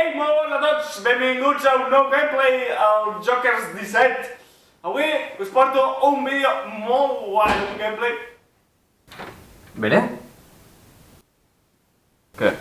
Ei, molt bona a tots! Benvinguts a un nou gameplay al Jokers 17. Avui us porto un vídeo molt guai, un gameplay. ¿Veré? ¿Qué?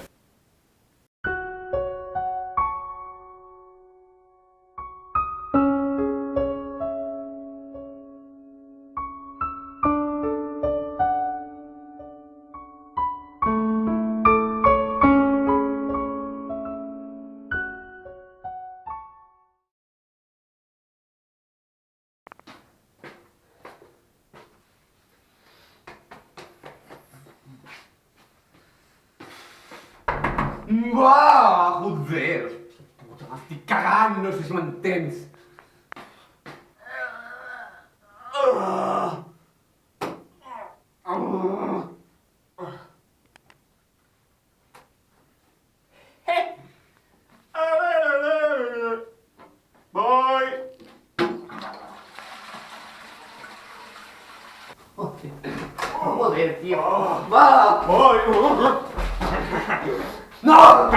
Uah, joder! Puta, m'estic cagant, no sé si m'entens. Voy! Joder, tío. Va! Voy! No!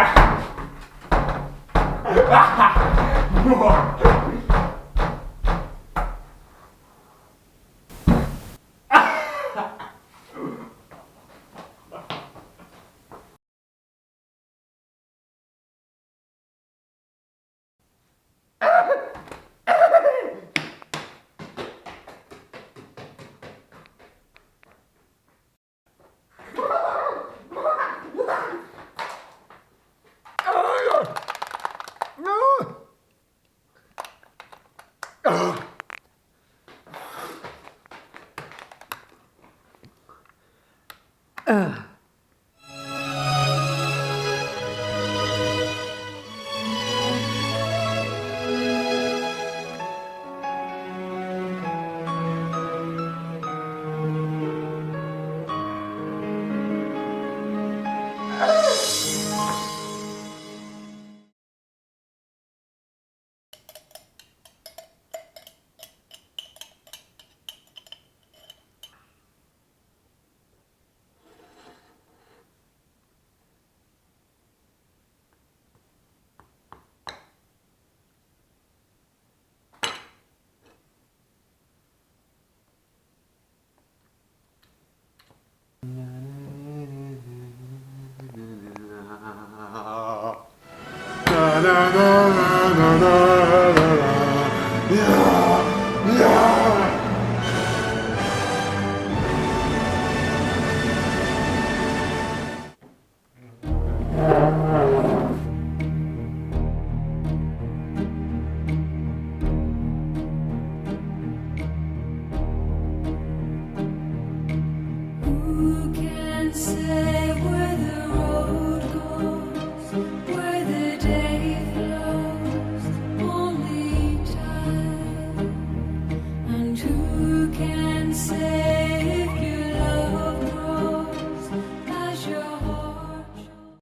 Na na na na.